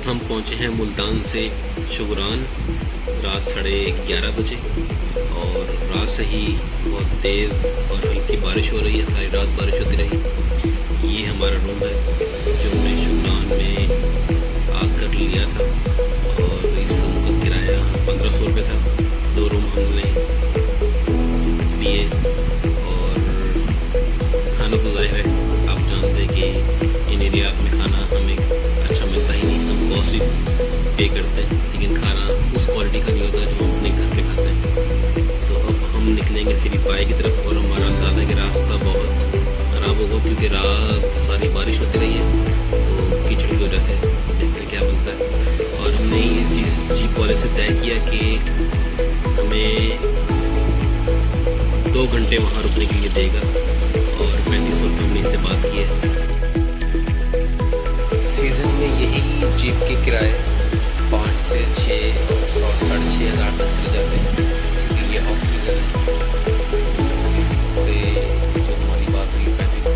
हम पहुंचे हैं मुल्तान से शुगरान रात 11:30 बजे। और रात से ही बहुत तेज़ और हल्की बारिश हो रही है, सारी रात बारिश होती रही। ये हमारा रूम है जो हमने शुगरान में आकर लिया था, और इस रूम का किराया 1500 रुपये था। 2 रूम हमने लिए। और खाना तो जाहिर है आप जानते हैं कि इन एरियाज़ में खाना हमें अच्छा मिलता ही नहीं। हम कॉस्ट पे करते हैं, लेकिन खाना उस क्वालिटी का नहीं होता जो हम अपने घर पे खाते हैं। तो अब हम निकलेंगे सिरी पाए की तरफ, और हमारा अंदाज़ा है कि रास्ता बहुत ख़राब होगा क्योंकि रात सारी बारिश होती रही है, तो कीचड़ की वजह से देखते हैं क्या बनता है। और हमने ये चीज़ जीप वाले से तय किया कि हमें 2 घंटे वहाँ रुकने के लिए देगा, और 3500 रुपये हमने इससे बात की है। सीज़न में यही जीप के किराए 5 से 6 और 6.5 हज़ार तक चले जाते हैं, क्योंकि ये ऑफ सीज़न है। इससे जो हमारी बात हुई 3500।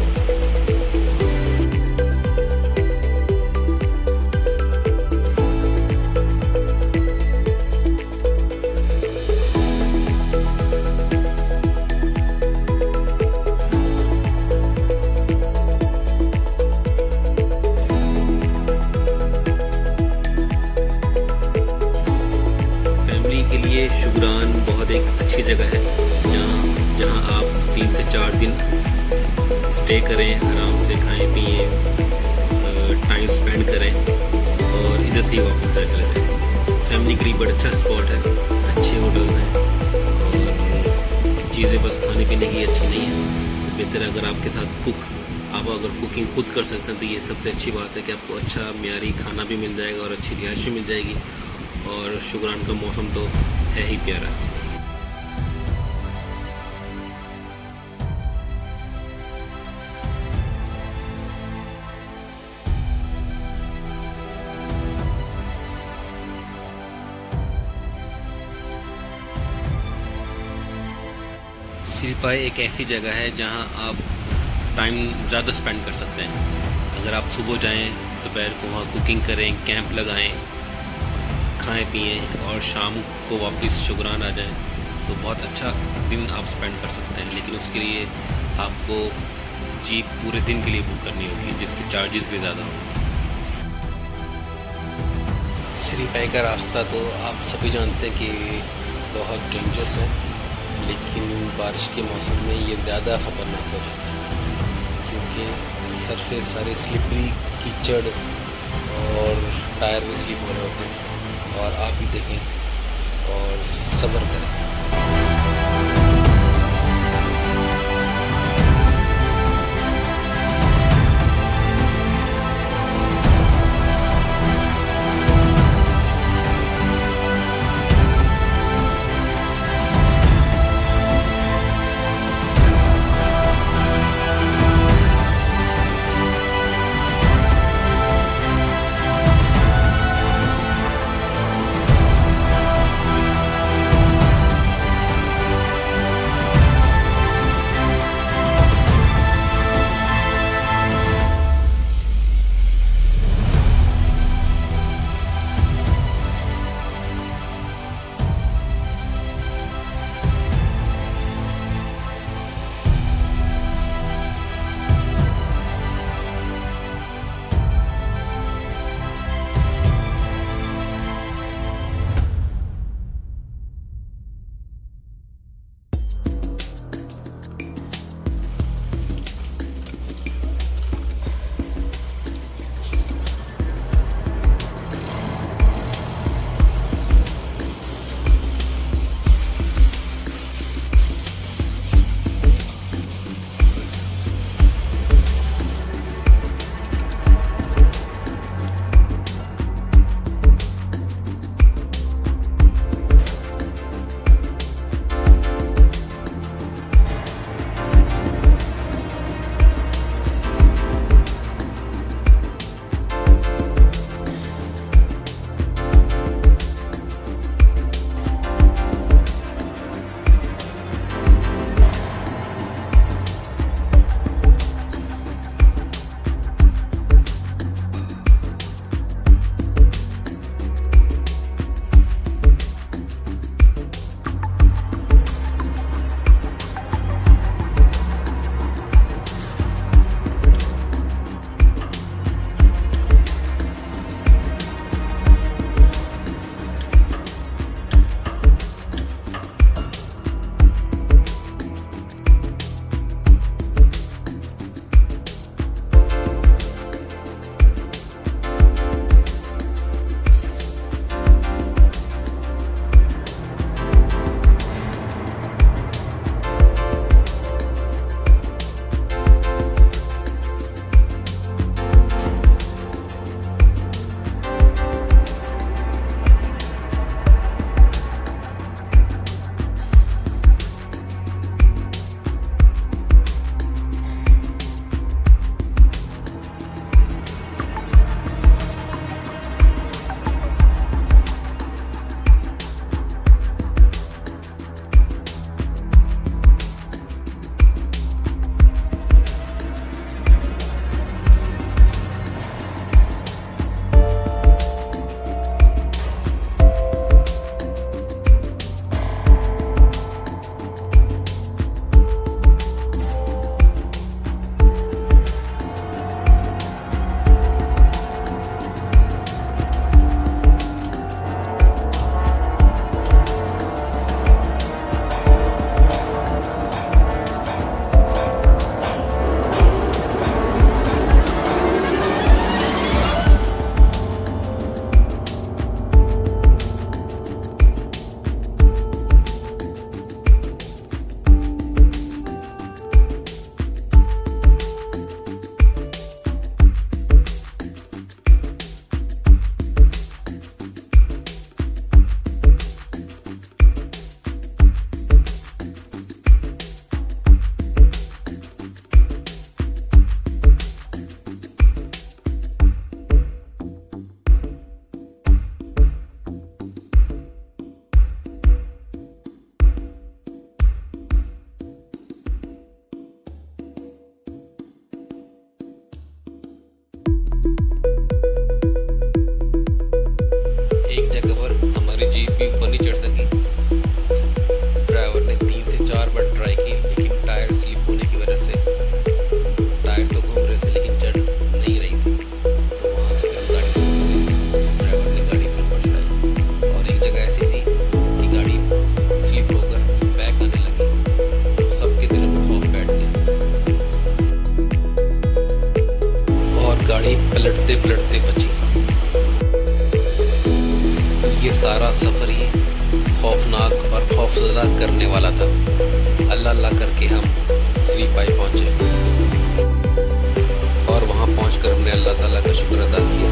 शुगरान बहुत एक अच्छी जगह है जहाँ आप 3 से 4 दिन स्टे करें, आराम से खाएं पिएं, टाइम स्पेंड करें, और इधर से ही वापस घर चले जाएं। फैमिली के लिए बड़ा अच्छा स्पॉट है, अच्छे होटल्स हैं, और चीज़ें बस खाने पीने की अच्छी नहीं है। बेहतर अगर आपके साथ आप अगर कुकिंग खुद कर सकते हैं तो ये सबसे अच्छी बात है कि आपको अच्छा मियारी खाना भी मिल जाएगा और अच्छी रिहाइश भी मिल जाएगी। और शुगरान का मौसम तो है ही प्यारा। सिरी पाए एक ऐसी जगह है जहां आप टाइम ज़्यादा स्पेंड कर सकते हैं। अगर आप सुबह जाएं, दोपहर को वहाँ कुकिंग करें, कैंप लगाएं, खाएं पिएं, और शाम को वापस शुगरान आ जाएं, तो बहुत अच्छा दिन आप स्पेंड कर सकते हैं। लेकिन उसके लिए आपको जीप पूरे दिन के लिए बुक करनी होगी, जिसके चार्जेस भी ज़्यादा होंगे। सिरी पाए का रास्ता तो आप सभी जानते हैं कि बहुत डेंजरस है, लेकिन बारिश के मौसम में ये ज़्यादा ख़तरनाक हो जाता है, क्योंकि सरफेस सारे स्लिपरी, कीचड़, और टायर भी स्लिप हो रहे होते हैं। और आप भी देखें और सब्र करें। एक जगह पर हमारी जीप भी ऊपर नहीं चढ़ सकी। ड्राइवर ने 3 से 4 बार ट्राई की, लेकिन टायर स्लिप होने की वजह से टायर तो घूम रहे थे लेकिन चढ़ नहीं रही थी। तो वहाँ से फिर गाड़ी से ड्राइवर ने गाड़ी पर ऊपर चढ़ाई और एक जगह ऐसी थी कि गाड़ी स्लिप होकर बैक आने लगी, तो सबके दिलों में खौफ बैठ गया और गाड़ी पलटते पलटते बची। ये सारा सफ़र ही खौफनाक और खौफजदा करने वाला था। अल्लाह अल्लाह करके हम स्लीपाई पहुँचे और वहाँ पहुँचकर हमने अल्लाह ताला का शुक्र अदा किया